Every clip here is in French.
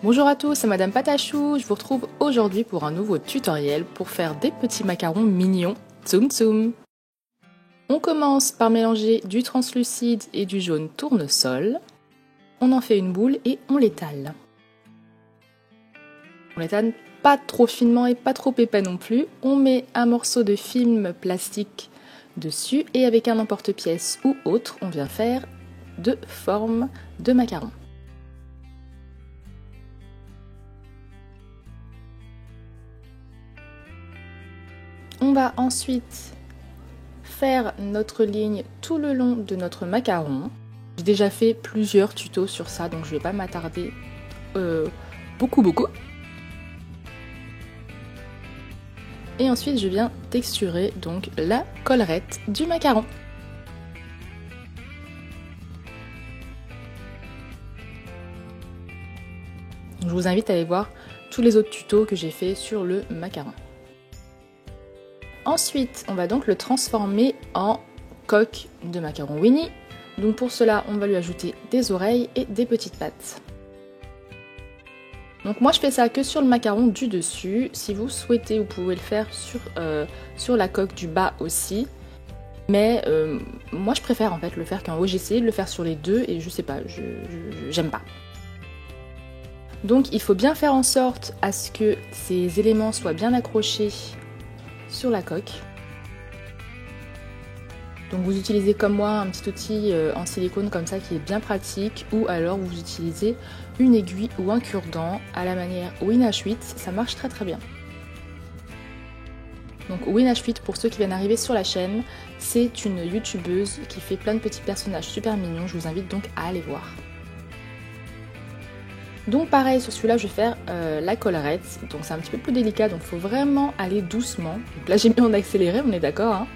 Bonjour à tous, c'est Madame Patachou, je vous retrouve aujourd'hui pour un nouveau tutoriel pour faire des petits macarons mignons Tsum Tsum. On commence par mélanger du translucide et du jaune tournesol. On en fait une boule et on l'étale. On l'étale pas trop finement et pas trop épais non plus. On met un morceau de film plastique dessus et avec un emporte-pièce ou autre, on vient faire deux formes de macarons. On va ensuite faire notre ligne tout le long de notre macaron. J'ai déjà fait plusieurs tutos sur ça, donc je ne vais pas m'attarder beaucoup. Et ensuite je viens texturer donc la collerette du macaron. Je vous invite à aller voir tous les autres tutos que j'ai fait sur le macaron. Ensuite, on va donc le transformer en coque de macaron Winnie. Donc pour cela, on va lui ajouter des oreilles et des petites pattes. Donc moi je fais ça que sur le macaron du dessus. Si vous souhaitez, vous pouvez le faire sur la coque du bas aussi. Mais moi je préfère en fait le faire qu'en haut. J'ai essayé de le faire sur les deux et je sais pas, j'aime pas. Donc il faut bien faire en sorte à ce que ces éléments soient bien accrochés sur la coque. Donc vous utilisez comme moi un petit outil en silicone comme ça qui est bien pratique, ou alors vous utilisez une aiguille ou un cure-dent à la manière Win-H8, ça marche très bien. Donc Win-H8, pour ceux qui viennent d'arriver sur la chaîne, c'est une youtubeuse qui fait plein de petits personnages super mignons, je vous invite donc à aller voir. Donc pareil, sur celui-là, je vais faire la collerette. Donc c'est un petit peu plus délicat, donc il faut vraiment aller doucement. Donc là, j'ai mis en accéléré, on est d'accord, hein.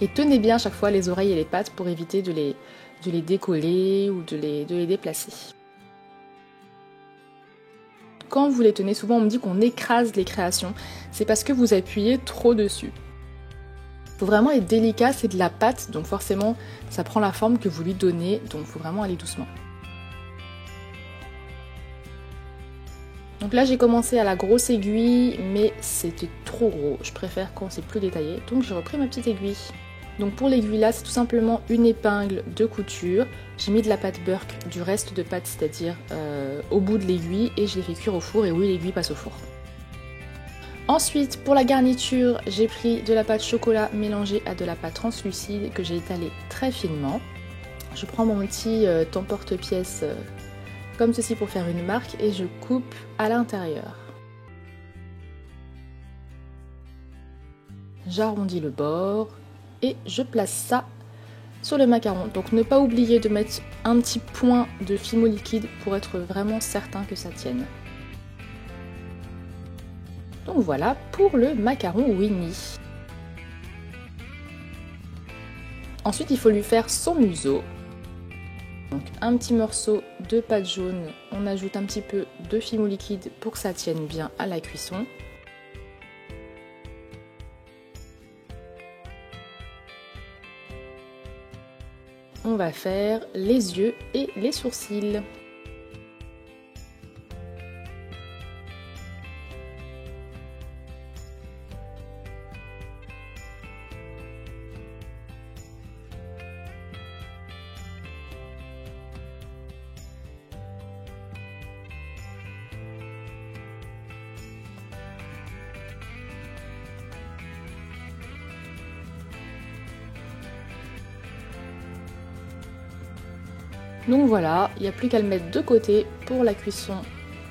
Et tenez bien à chaque fois les oreilles et les pattes pour éviter de les décoller ou de les déplacer. Quand vous les tenez, souvent on me dit qu'on écrase les créations. C'est parce que vous appuyez trop dessus. Il faut vraiment être délicat, c'est de la pâte, donc forcément ça prend la forme que vous lui donnez, donc il faut vraiment aller doucement. Donc là j'ai commencé à la grosse aiguille, mais c'était trop gros. Je préfère quand c'est plus détaillé. Donc j'ai repris ma petite aiguille. Donc pour l'aiguille là, c'est tout simplement une épingle de couture. J'ai mis de la pâte Burke, du reste de pâte, c'est-à-dire au bout de l'aiguille, et je l'ai fait cuire au four, et oui, l'aiguille passe au four. Ensuite, pour la garniture, j'ai pris de la pâte chocolat mélangée à de la pâte translucide que j'ai étalée très finement. Je prends mon petit emporte-pièce comme ceci pour faire une marque et je coupe à l'intérieur. J'arrondis le bord et je place ça sur le macaron. Donc ne pas oublier de mettre un petit point de fimo liquide pour être vraiment certain que ça tienne. Donc voilà pour le macaron Winnie. Ensuite il faut lui faire son museau. Donc un petit morceau de pâte jaune, on ajoute un petit peu de fimo liquide pour que ça tienne bien à la cuisson. On va faire les yeux et les sourcils. Donc voilà, il n'y a plus qu'à le mettre de côté pour la cuisson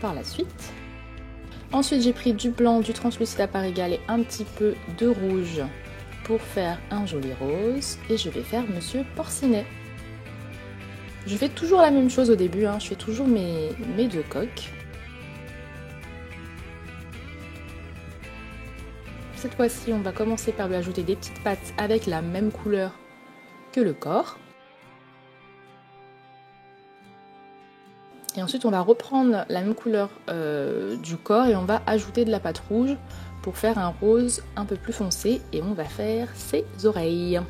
par la suite. Ensuite j'ai pris du blanc, du translucide à part égale et un petit peu de rouge pour faire un joli rose. Et je vais faire Monsieur Porcinet. Je fais toujours la même chose au début, hein, je fais toujours mes deux coques. Cette fois-ci on va commencer par lui ajouter des petites pattes avec la même couleur que le corps. Et ensuite on va reprendre la même couleur du corps et on va ajouter de la pâte rouge pour faire un rose un peu plus foncé et on va faire ses oreilles.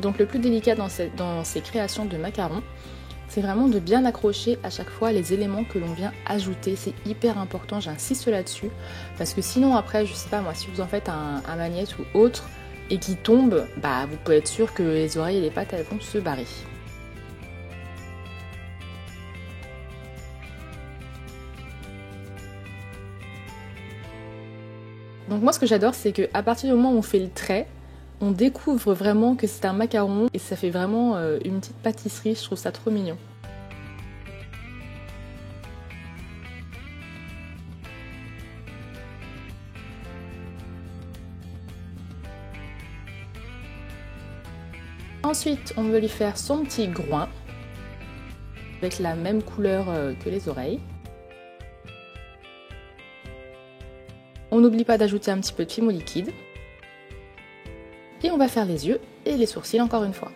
Donc le plus délicat dans ces créations de macarons, c'est vraiment de bien accrocher à chaque fois les éléments que l'on vient ajouter. C'est hyper important, j'insiste là-dessus. Parce que sinon après, je sais pas moi, si vous en faites un magnète ou autre et qui tombe, bah vous pouvez être sûr que les oreilles et les pattes elles vont se barrer. Donc moi ce que j'adore, c'est qu'à partir du moment où on fait le trait, on découvre vraiment que c'est un macaron et ça fait vraiment une petite pâtisserie, je trouve ça trop mignon. Ensuite, on veut lui faire son petit groin avec la même couleur que les oreilles. On n'oublie pas d'ajouter un petit peu de fimo liquide. Et on va faire les yeux et les sourcils encore une fois.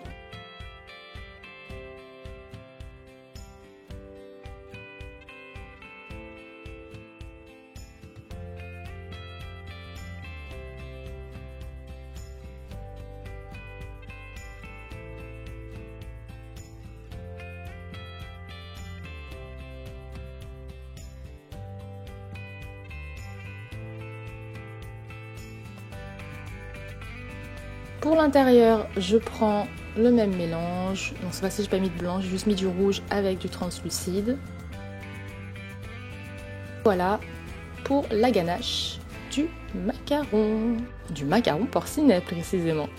Pour l'intérieur, je prends le même mélange. Donc cette fois-ci, je n'ai pas mis de blanc, j'ai juste mis du rouge avec du translucide. Voilà pour la ganache du macaron. Du macaron porcinet précisément.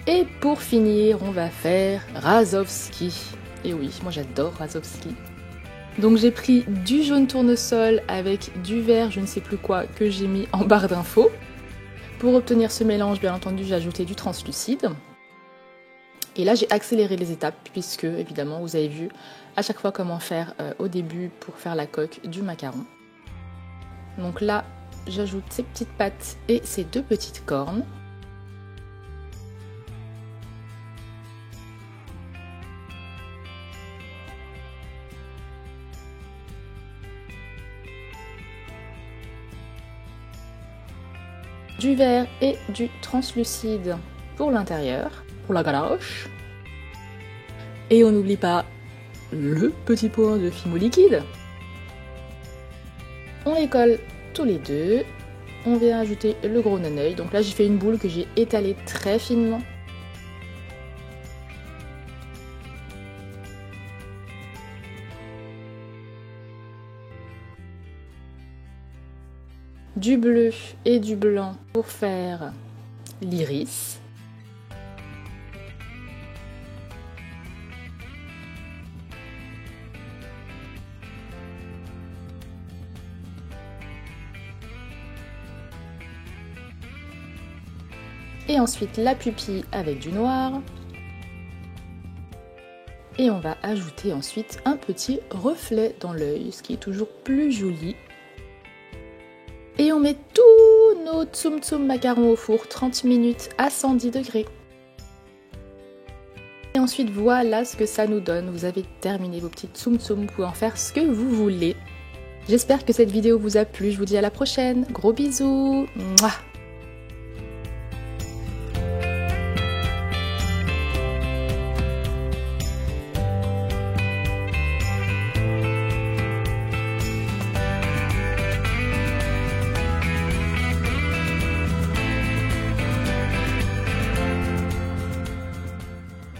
Et pour finir, on va faire Razowski. Et oui, moi j'adore Razowski. Donc j'ai pris du jaune tournesol avec du vert, je ne sais plus quoi, que j'ai mis en barre d'infos. Pour obtenir ce mélange, bien entendu, j'ai ajouté du translucide. Et là, j'ai accéléré les étapes puisque, évidemment, vous avez vu à chaque fois comment faire au début pour faire la coque du macaron. Donc là, j'ajoute ces petites pattes et ces deux petites cornes. Du vert et du translucide pour l'intérieur, pour la ganache. Et on n'oublie pas le petit point de fimo liquide. On les colle tous les deux. On vient ajouter le gros non-œil. Donc là j'ai fait une boule que j'ai étalée très finement. Du bleu et du blanc pour faire l'iris. Et ensuite la pupille avec du noir. Et on va ajouter ensuite un petit reflet dans l'œil, ce qui est toujours plus joli. Et on met tous nos tsum tsum macarons au four 30 minutes à 110 degrés. Et ensuite voilà ce que ça nous donne. Vous avez terminé vos petits tsum tsum, vous pouvez en faire ce que vous voulez. J'espère que cette vidéo vous a plu, je vous dis à la prochaine. Gros bisous. Mouah.